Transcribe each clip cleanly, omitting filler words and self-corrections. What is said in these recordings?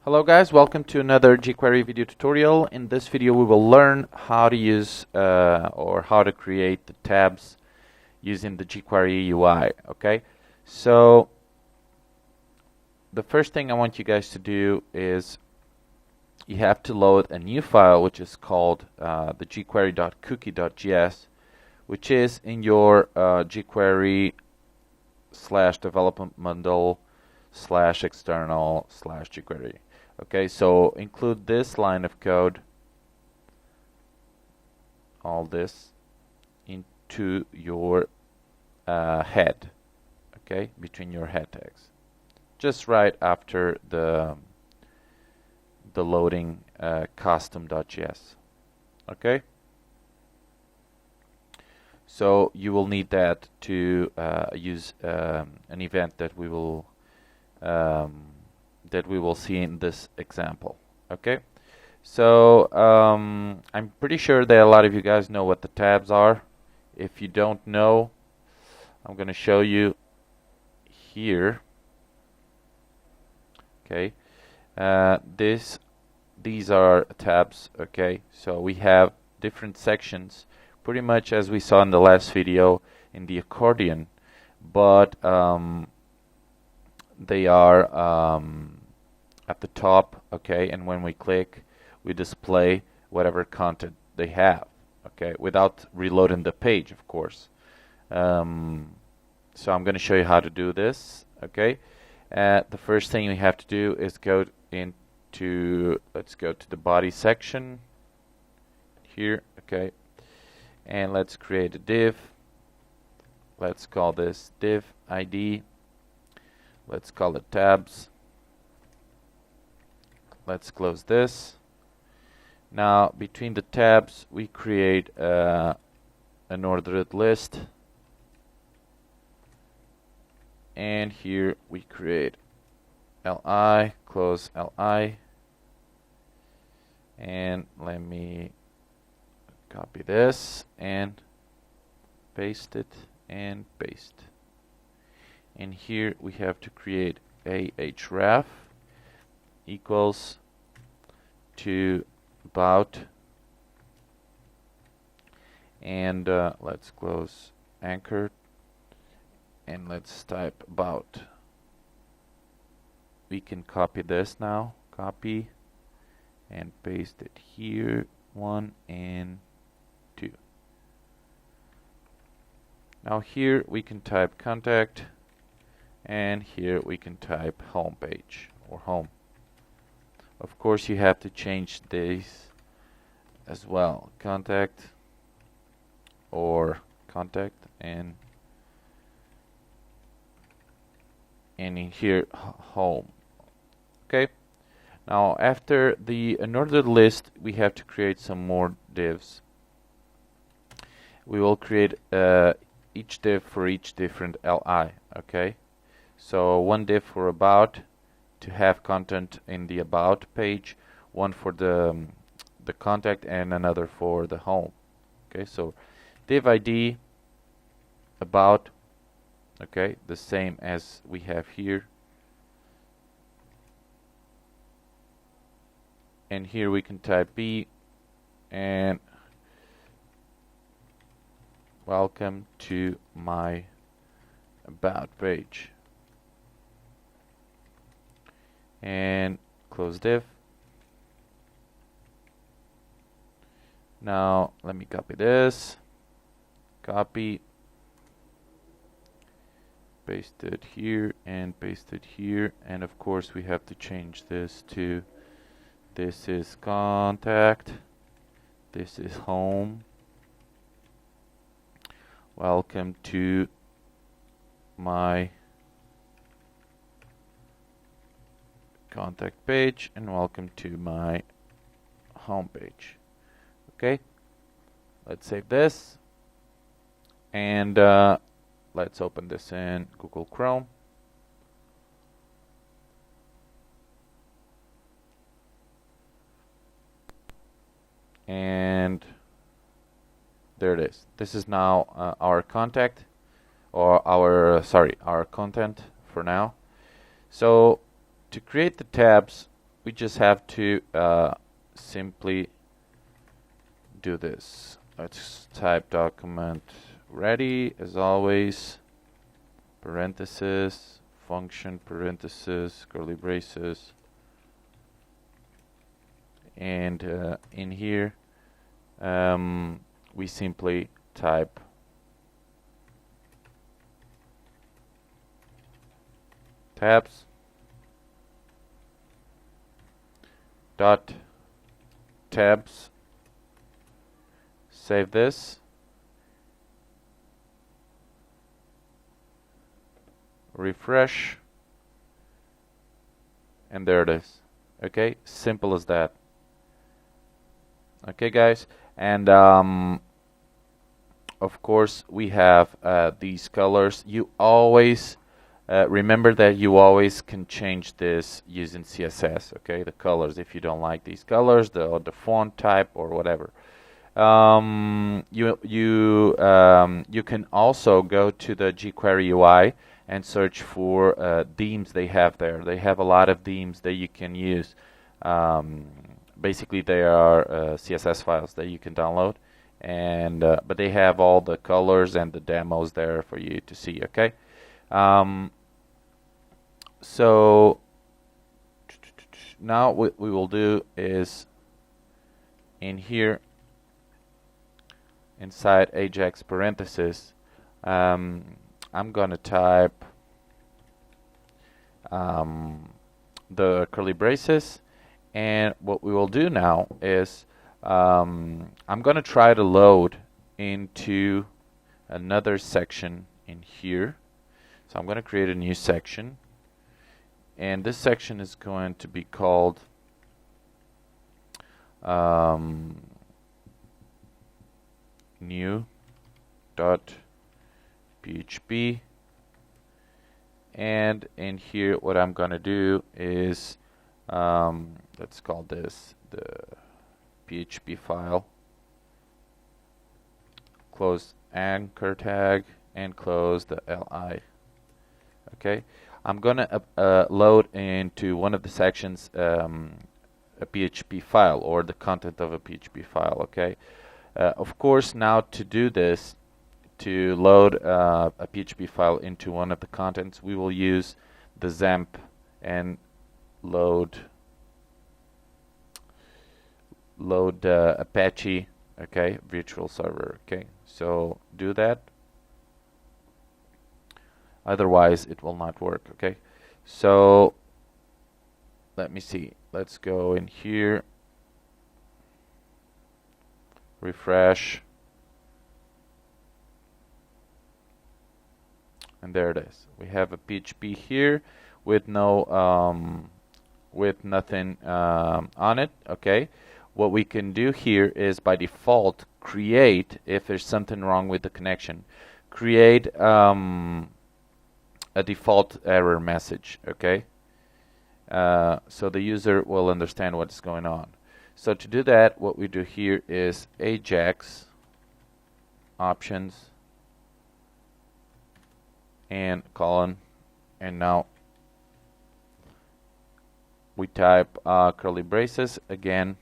Hello guys, welcome to another jQuery video tutorial. In this video we will learn how to use or how to create the tabs using the jQuery UI. Okay, so the first thing I want you guys to do is you have to load a new file which is called the jQuery.cookie.js, which is in your jQuery /development/external/jQuery. Okay, so include this line of code, all this, into your head, okay, between your head tags, just right after the loading custom.js. Okay, so you will need that to use an event that we will see in this example. Okay, so I'm pretty sure that a lot of you guys know what the tabs are. If you don't know, I'm going to show you here. Okay, these are tabs. Okay, so we have different sections, pretty much as we saw in the last video in the accordion, but they are at the top, okay, and when we click we display whatever content they have, okay, without reloading the page, of course. So I'm going to show you how to do this. Okay, the first thing we have to do is go into, let's go to the body section here, okay, and let's create a div. Let's call this div ID. Let's call it tabs. Let's close this. Now between the tabs we create an ordered list, and here we create li, close li, and let me copy this and paste it and paste. And here we have to create a href equals to about, and let's close anchor and let's type about. We can copy this now, copy and paste it here, 1 and 2. Now here we can type contact, and here we can type home page or home. Of course you have to change these as well, contact or contact, and in here home. Okay, now after the ordered list we have to create some more divs. We will create each div for each different li. Okay, so one div for about, to have content in the about page, one for the contact, and another for the home. Okay, so div ID about, okay, the same as we have here, and here we can type b and welcome to my about page, and close div. Now let me copy this, copy, paste it here and paste it here, and of course we have to change this to, this is contact, this is home, welcome to my contact page, and welcome to my home page. Okay, let's save this, and let's open this in Google Chrome. And there it is. This is now our contact, or our content for now. So to create the tabs, we just have to simply do this. Let's type document ready as always, parenthesis, function, parenthesis, curly braces, and in here we simply type tabs dot tabs. Save this, refresh, and there it is. Okay, simple as that. Okay, guys, and of course we have these colors. You always remember that you always can change this using CSS. Okay, the colors. If you don't like these colors, the font type or whatever. You can also go to the jQuery UI and search for themes they have there. They have a lot of themes that you can use. Basically, they are CSS files that you can download, and but they have all the colors and the demos there for you to see. Okay, so now what we will do is in here. Inside Ajax parenthesis, I'm going to type the curly braces, and what we will do now is I'm going to try to load into another section in here. So I'm going to create a new section, and this section is going to be called new.php, and in here what I'm gonna do is let's call this the PHP file, close anchor tag and close the li. Okay, I'm gonna load into one of the sections a PHP file or the content of a PHP file. Okay, of course, now to do this, to load a PHP file into one of the contents, we will use the XAMPP and load Apache, okay, virtual server. Okay, so do that. Otherwise, it will not work. Okay, so let me see. Let's go in here. Refresh, and there it is. We have a PHP here with no with nothing on it. Okay, what we can do here is by default create, if there's something wrong with the connection, create a default error message. Okay, so the user will understand what's going on. So to do that, what we do here is Ajax options and colon, and now we type curly braces again,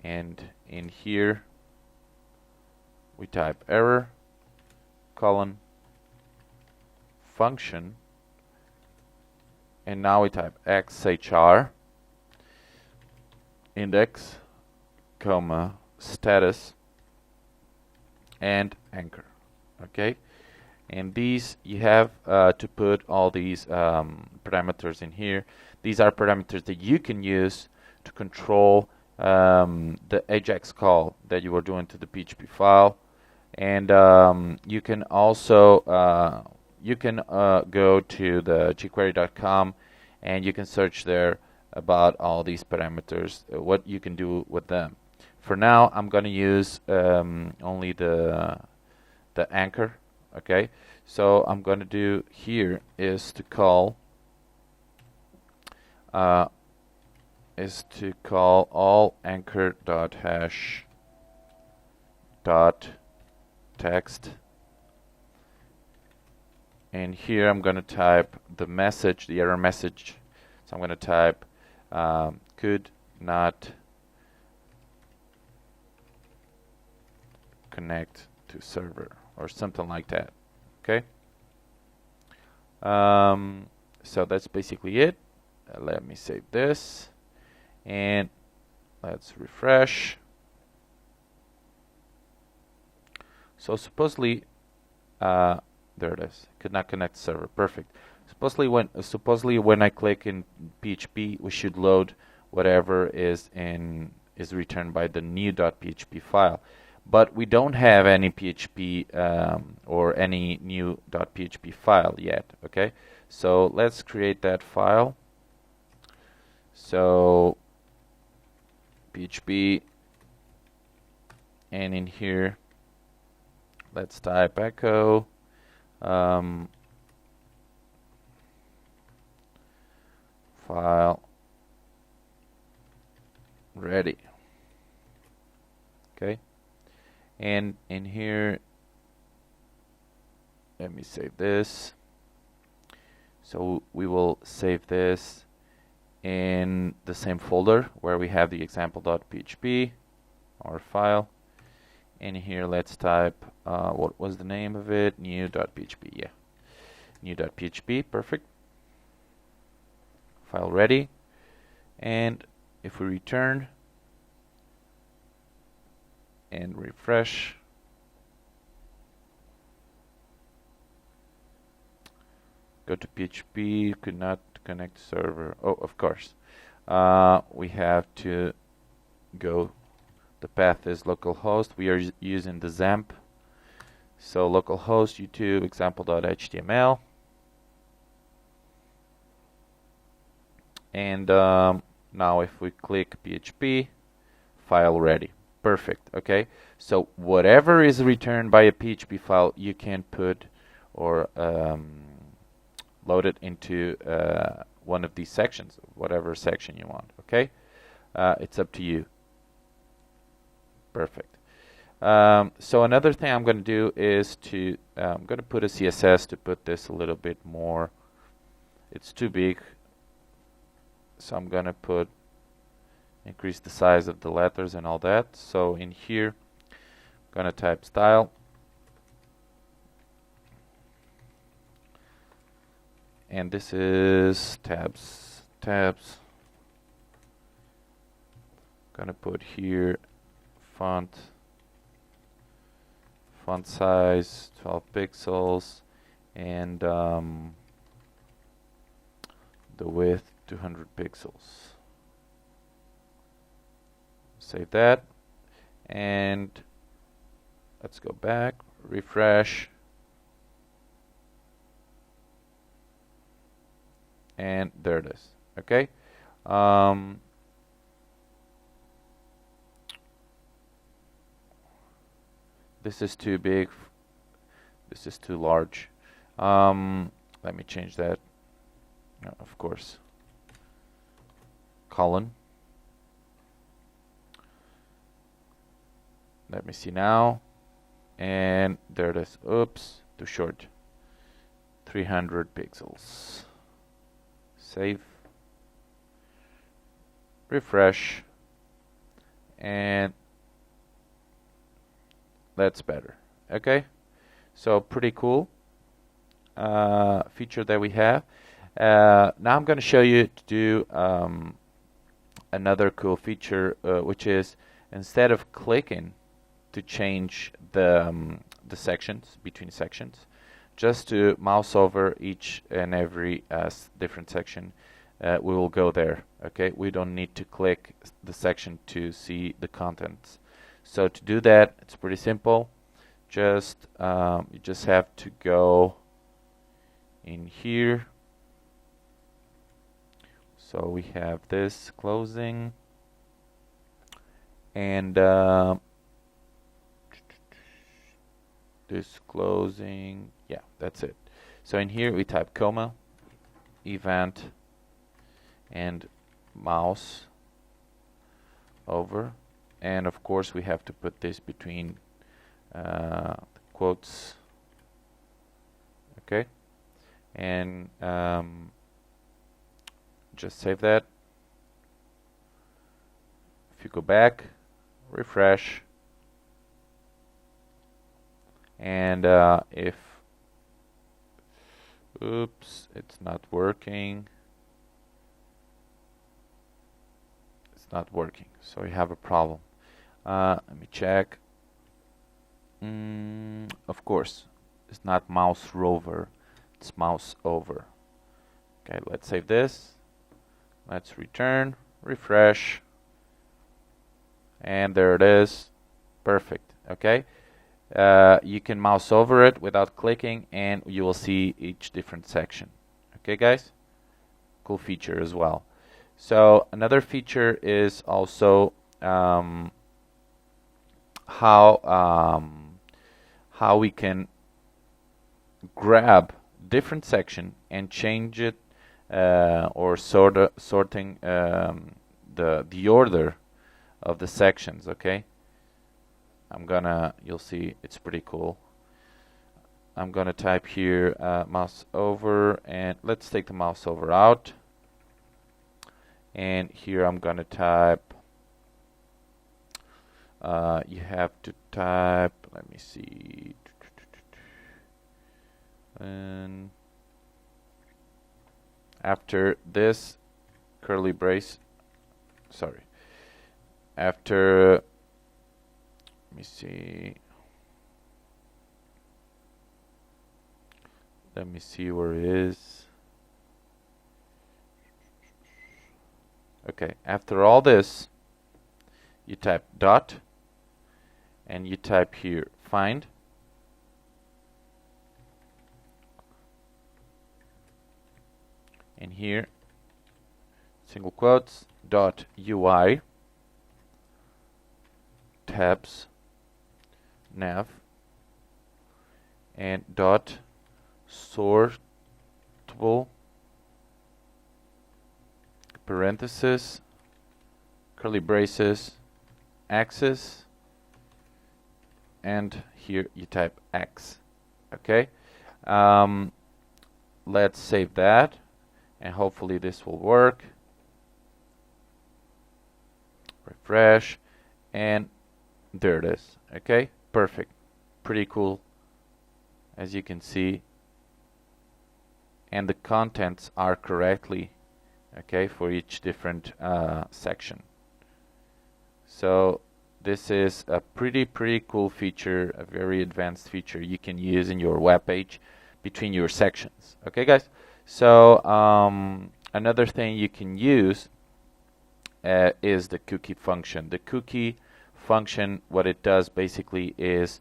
and in here we type error colon function, and now we type xhr index, comma, status, and anchor. Okay, and these you have to put all these parameters in here. These are parameters that you can use to control the Ajax call that you are doing to the PHP file, and you can also go to the jQuery.com and you can search there about all these parameters, what you can do with them. For now, I'm going to use only the anchor. Okay, so I'm going to do here is to call all anchor.hash text, and here I'm going to type the message, the error message. So I'm going to type could not connect to server or something like that. Okay. So that's basically it. Let me save this and let's refresh. So supposedly, there it is. Could not connect server. Perfect. Supposedly when I click in PHP, we should load whatever is returned by the new.php file. But we don't have any PHP or any new.php file yet. Okay, so let's create that file. So PHP, and in here, let's type echo file ready. Okay, and in here, let me save this. So we will save this in the same folder where we have the example.php, our file. In here, let's type, what was the name of it? New.php, yeah. New.php, perfect. File ready. And if we return and refresh, go to PHP, could not connect server. Oh, of course. We have to go, the path is localhost. We are using the XAMPP. So localhost YouTube example.html. And now if we click PHP, file ready. Perfect. Okay. So whatever is returned by a PHP file, you can put or load it into one of these sections, whatever section you want. Okay. It's up to you. Perfect. So another thing I'm going to do is I'm going to put a CSS to put this a little bit more. It's too big. So I'm going to increase the size of the letters and all that. So in here, I'm going to type style. And this is tabs. Going to put here font size 12 pixels and the width 200 pixels. Save that and let's go back, refresh, and there it is. Okay. This is too big. This is too large. Let me change that. Of course. Colon. Let me see now. And there it is. Oops, too short. 300 pixels. Save. Refresh. And that's better. Okay, so pretty cool feature that we have. Now I'm going to show you to do another cool feature, which is instead of clicking to change the sections between sections, just to mouse over each and every different section, we will go there. Okay, we don't need to click the section to see the contents. So to do that, it's pretty simple. You just have to go in here. So we have this closing, and this closing. Yeah, that's it. So in here we type comma, event, and mouse over. And of course we have to put this between quotes. Okay, and just save that, If you go back, refresh, and if oops, it's not working. It's not working, so we have a problem. Let me check. Of course, it's not mouse rover, it's mouse over. Okay, let's save this. Let's return, refresh, and there it is. Perfect. Okay, you can mouse over it without clicking, and you will see each different section. Okay, guys, cool feature as well. So another feature is also how we can grab different section and change it or sorting the order of the sections. Okay, you'll see it's pretty cool. I'm gonna type here mouse over, and let's take the mouse over out, and here I'm gonna type you have to type, let me see, and after this curly brace, sorry, after, let me see, where it is. Okay, after all this, you type dot, and you type here find, and here single quotes dot UI tabs nav and dot sortable parenthesis curly braces axis, and here you type X. Okay, let's save that, and hopefully this will work. Refresh, and there it is. Okay, perfect, pretty cool, as you can see, and the contents are correctly okay for each different section. So this is a pretty cool feature, a very advanced feature you can use in your web page between your sections. Okay, guys, so another thing you can use is the cookie function. The cookie function, what it does basically is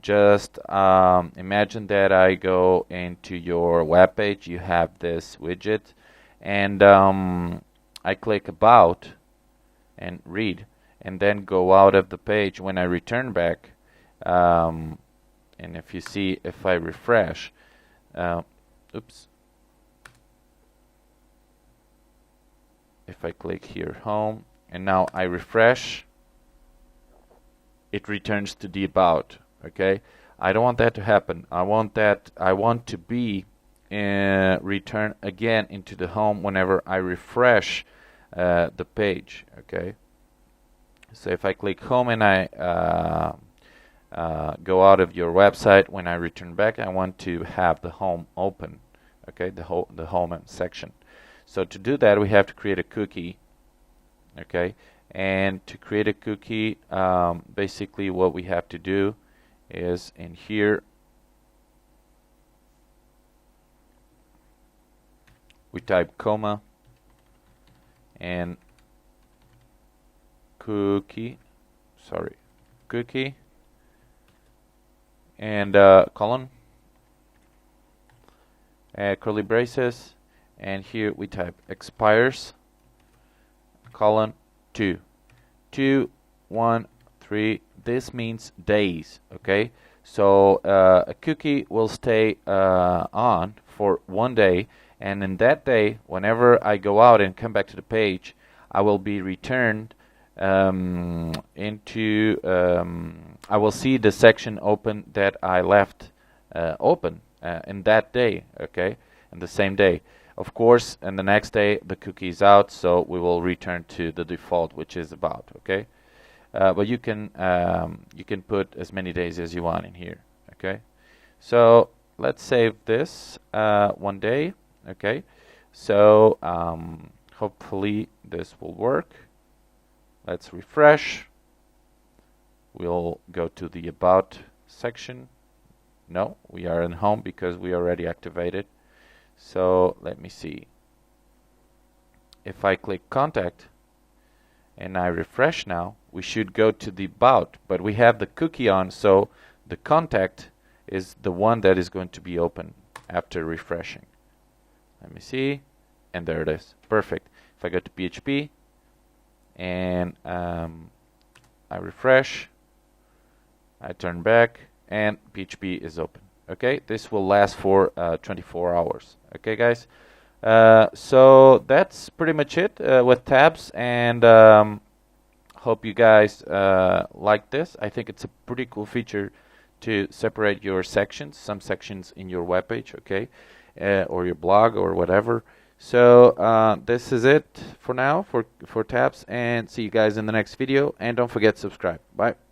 just imagine that I go into your web page, you have this widget, and I click about and read, and then go out of the page. When I return back, and if you see, if I refresh, oops, if I click here home, and now I refresh, it returns to the about. Okay, I don't want that to happen. I want to be return again into the home whenever I refresh the page. Okay, so if I click home and I go out of your website, when I return back, I want to have the home open. Okay, the home section. So to do that, we have to create a cookie. Okay, and to create a cookie, basically what we have to do is in here we type comma and cookie and colon, curly braces, and here we type expires colon 2 1 3. This means days. Okay, so a cookie will stay on for 1 day, and in that day, whenever I go out and come back to the page, I will be returned into I will see the section open that I left open in that day. Okay, in the same day. Of course, and the next day the cookie is out, so we will return to the default, which is about. Okay, but you can put as many days as you want in here. Okay, so let's save this 1 day. Okay, so hopefully this will work. Let's refresh. We'll go to the about section. No, we are in home because we already activated. So let me see. If I click contact and I refresh now, we should go to the about, but we have the cookie on, so the contact is the one that is going to be open after refreshing. Let me see, and there it is. Perfect. If I go to PHP and I refresh, I turn back, and PHP is open. Okay, this will last for 24 hours. Okay, guys. So that's pretty much it with tabs, and hope you guys like this. I think it's a pretty cool feature to separate your sections, some sections in your web page, okay, or your blog or whatever. So this is it for now for tabs, and see you guys in the next video, and don't forget to subscribe. Bye.